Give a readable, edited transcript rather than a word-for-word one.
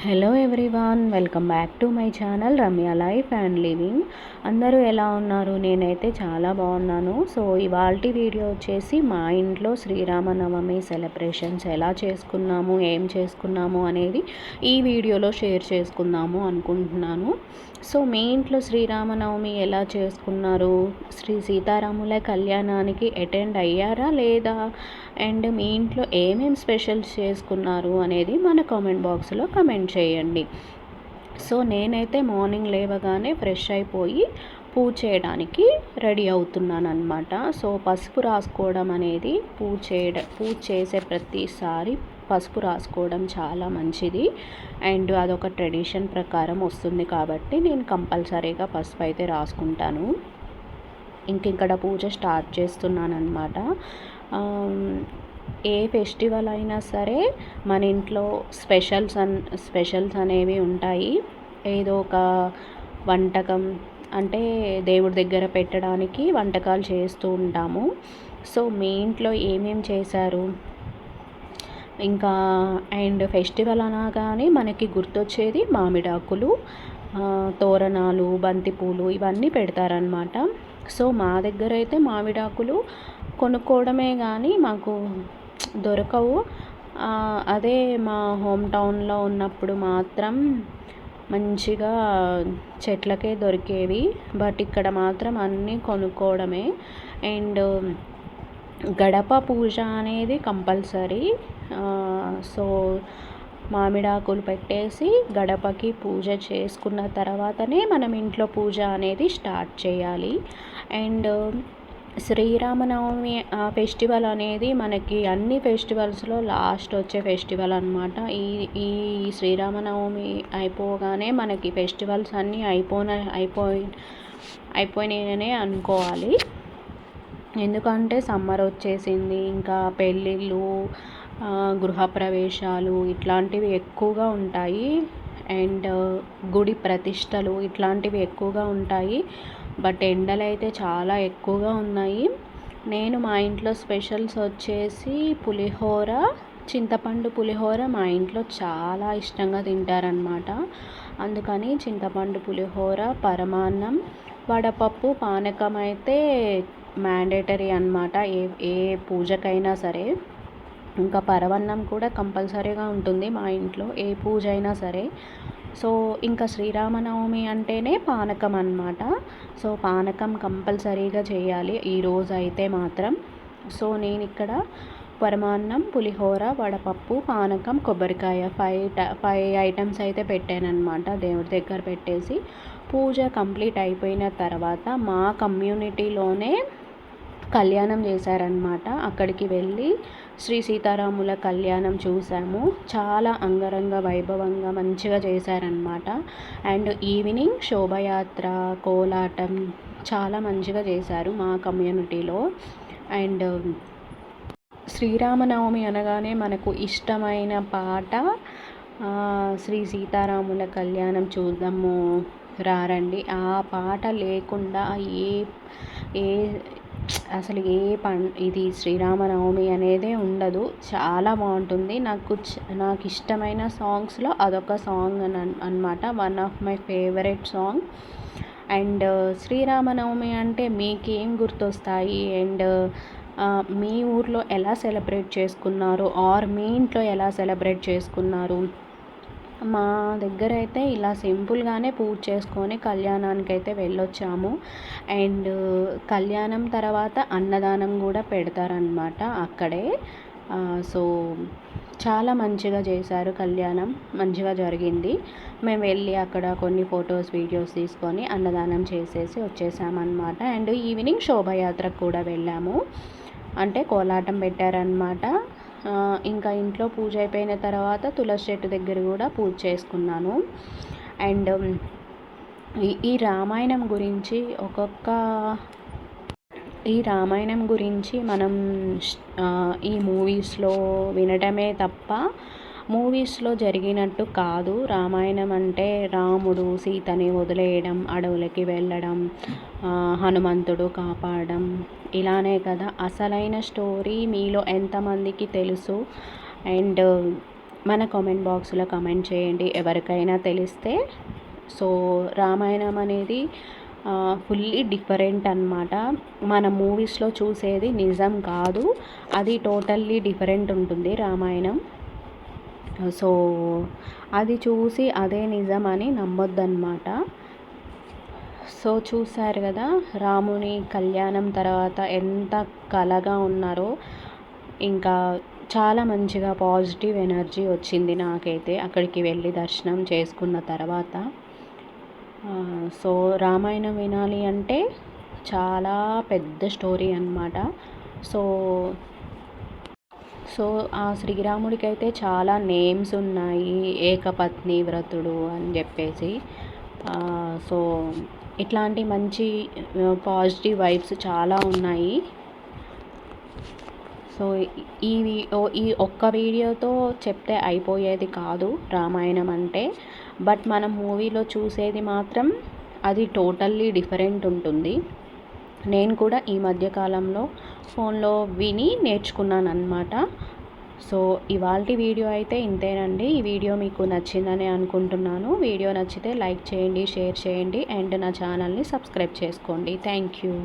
Hello everyone, welcome back to my channel Ramya life and living. అందరూ ఎలా ఉన్నారు? నేనైతే చాలా బాగున్నాను. సో ఇవాల్టి వీడియో వచ్చేసి మా ఇంట్లో శ్రీరామనవమి సెలబ్రేషన్స్ ఎలా చేసుకున్నాము, ఏం చేసుకున్నాము అనేది ఈ వీడియోలో షేర్ చేసుకుందాము అనుకుంటున్నాను. సో మీ ఇంట్లో శ్రీరామనవమి ఎలా చేసుకున్నారు? శ్రీ సీతారాముల కళ్యాణానికి అటెండ్ అయ్యారా లేదా? అండ్ మీ ఇంట్లో ఏమేమి స్పెషల్స్ చేసుకున్నారు అనేది మన కామెంట్ బాక్స్లో కమెంట్ చేయండి. సో నేనైతే మార్నింగ్ లేవగానే ఫ్రెష్ అయిపోయి పూజ చేయడానికి రెడీ అవుతున్నాను అనమాట. సో పసుపు రాసుకోవడం అనేది పూజ చేసే ప్రతిసారి పసుపు రాసుకోవడం చాలా మంచిది. అండ్ అదొక ట్రెడిషన్ ప్రకారం వస్తుంది కాబట్టి నేను కంపల్సరీగా పసుపు అయితే రాసుకుంటాను. ఇక్కడ పూజ స్టార్ట్ చేస్తున్నాను అనమాట. ఏ ఫెస్టివల్ అయినా సరే మన ఇంట్లో స్పెషల్స్ అనేవి ఉంటాయి. ఏదో ఒక వంటకం అంటే దేవుడి దగ్గర పెట్టడానికి వంటకాలు చేస్తూ ఉంటాము. సో మీ ఇంట్లో ఏమేమి చేశారు? ఇంకా అండ్ ఫెస్టివల్ అనగానే మనకి గుర్తొచ్చేది మామిడాకులు, తోరణాలు, బంతిపూలు ఇవన్నీ పెడతారనమాట. సో మా దగ్గర అయితే మామిడాకులు కొనుక్కోవడమే కానీ మాకు దొరకవు. అదే మా హోమ్ టౌన్లో ఉన్నప్పుడు మాత్రం మంచిగా చెట్లకే దొరికేవి. బట్ ఇక్కడ మాత్రం అన్నీ కొనుక్కోవడమే. అండ్ గడప పూజ అనేది కంపల్సరీ. సో మామిడాకులు పెట్టేసి గడపకి పూజ చేసుకున్న తర్వాతనే మనం ఇంట్లో పూజ అనేది స్టార్ట్ చేయాలి. అండ్ శ్రీరామనవమి ఫెస్టివల్ అనేది మనకి అన్ని ఫెస్టివల్స్లో లాస్ట్ వచ్చే ఫెస్టివల్ అనమాట. ఈ శ్రీరామనవమి అయిపోగానే మనకి ఫెస్టివల్స్ అన్నీ అయిపోయినాయనే అనుకోవాలి. ఎందుకంటే సమ్మర్ వచ్చేసింది, ఇంకా పెళ్ళిళ్ళు, గృహప్రవేశాలు ఇట్లాంటివి ఎక్కువగా ఉంటాయి. అండ్ గుడి ప్రతిష్టలు ఇట్లాంటివి ఎక్కువగా ఉంటాయి. బట్ ఎండలు అయితే చాలా ఎక్కువగా ఉన్నాయి. నేను మా ఇంట్లో స్పెషల్స్ వచ్చేసి పులిహోర, చింతపండు పులిహోర మా ఇంట్లో చాలా ఇష్టంగా తింటారనమాట. అందుకని చింతపండు పులిహోర, పరమాన్నం, వడపప్పు, పానకం అయితే మ్యాండేటరీ అనమాట ఏ పూజకైనా సరే. ఇంకా పరవన్నం కూడా కంపల్సరీగా ఉంటుంది మా ఇంట్లో ఏ పూజ అయినా సరే. సో ఇంకా శ్రీరామనవమి అంటేనే పానకం అన్నమాట. సో పానకం కంపల్సరీగా చేయాలి ఈరోజు అయితే మాత్రం. సో నేను ఇక్కడ పరమాన్నం, పులిహోర, వడపప్పు, పానకం, కొబ్బరికాయ 5 ఐటమ్స్ అయితే పెట్టానన్నమాట. దేవుడి దగ్గర పెట్టేసి పూజ కంప్లీట్ అయిపోయిన తర్వాత మా కమ్యూనిటీలోనే కళ్యాణం చేశారనమాట. అక్కడికి వెళ్ళి శ్రీ సీతారాముల కళ్యాణం చూసాము. చాలా అంగరంగ వైభవంగా మంచిగా చేశారనమాట. అండ్ ఈవినింగ్ శోభయాత్ర, కోలాటం చాలా మంచిగా చేశారు మా కమ్యూనిటీలో. అండ్ శ్రీరామనవమి అనగానే మనకు ఇష్టమైన పాట శ్రీ సీతారాముల కళ్యాణం చూద్దాము రారండి. ఆ పాట లేకుండా ఏ అసలు ఇది శ్రీరామనవమి అనేదే ఉండదు. చాలా బాగుంటుంది. నాకు ఇష్టమైన సాంగ్స్లో అదొక సాంగ్ అనమాట. One of my favourite song. And Sri Rama Navami అంటే మీకేం గుర్తొస్తాయి? అండ్ మీ ఊర్లో ఎలా సెలబ్రేట్ చేసుకున్నారు? ఆర్ మీ ఇంట్లో ఎలా సెలబ్రేట్ చేసుకున్నారు? మా దగ్గర అయితే ఇలా సింపుల్గానే పూజ చేసుకొని కళ్యాణానికి అయితే వెళ్ళొచ్చాము. అండ్ కళ్యాణం తర్వాత అన్నదానం కూడా పెడతారనమాట అక్కడే. సో చాలా మంచిగా చేశారు కళ్యాణం, మంచిగా జరిగింది. మేము వెళ్ళి అక్కడ కొన్ని ఫొటోస్, వీడియోస్ తీసుకొని అన్నదానం చేసేసి వచ్చేసామన్నమాట. అండ్ ఈవినింగ్ శోభయాత్రకు కూడా వెళ్ళాము. అంటే కోలాటం పెట్టారనమాట. ఇంకా ఇంట్లో పూజ అయిపోయిన తర్వాత తులసి చెట్టు దగ్గర కూడా పూజ చేసుకున్నాను. అండ్ ఈ రామాయణం గురించి మనం ఈ మూవీస్లో వినడమే తప్ప మూవీస్లో జరిగినట్టు కాదు. రామాయణం అంటే రాముడు సీతని వదిలేయడం, అడవులకి వెళ్ళడం, హనుమంతుడు కాపాడడం, ఇలానే కదా అసలైన స్టోరీ. మీలో ఎంతమందికి తెలుసు? అండ్ మన కామెంట్ బాక్స్లో కమెంట్ చేయండి ఎవరికైనా తెలిస్తే. సో రామాయణం అనేది ఫుల్లీ డిఫరెంట్ అన్నమాట. మన మూవీస్లో చూసేది నిజం కాదు, అది టోటల్లీ డిఫరెంట్ ఉంటుంది రామాయణం. సో అది చూసి అదే నిజం అని నమ్మొద్దన్నమాట. సో చూశారు కదా రాముని కళ్యాణం తర్వాత ఎంత కలగా ఉన్నారో. ఇంకా చాలా మంచిగా పాజిటివ్ ఎనర్జీ వచ్చింది నాకైతే అక్కడికి వెళ్ళి దర్శనం చేసుకున్న తర్వాత. సో రామాయణం వినాలి అంటే చాలా పెద్ద స్టోరీ అన్నమాట. సో సో ఆ శ్రీరాముడికి అయితే చాలా నేమ్స్ ఉన్నాయి, ఏకపత్ని వ్రతుడు అని చెప్పేసి. సో ఇట్లాంటి మంచి పాజిటివ్ వైబ్స్ చాలా ఉన్నాయి. సో ఈ ఒక్క వీడియోతో చెప్తే అయిపోయేది కాదు రామాయణం అంటే. బట్ మనం మూవీలో చూసేది మాత్రం అది టోటల్లీ డిఫరెంట్ ఉంటుంది. నేను కూడా ఈ మధ్యకాలంలో ఫోన్లో విని నేర్చుకున్నాను అన్నమాట. సో ఇవాల్టి వీడియో అయితే ఇంతేనండి. ఈ వీడియో మీకు నచ్చిందని అనుకుంటున్నాను. వీడియో నచ్చితే లైక్ చేయండి, షేర్ చేయండి అండ్ నా ఛానల్ని సబ్స్క్రైబ్ చేసుకోండి. Thank you.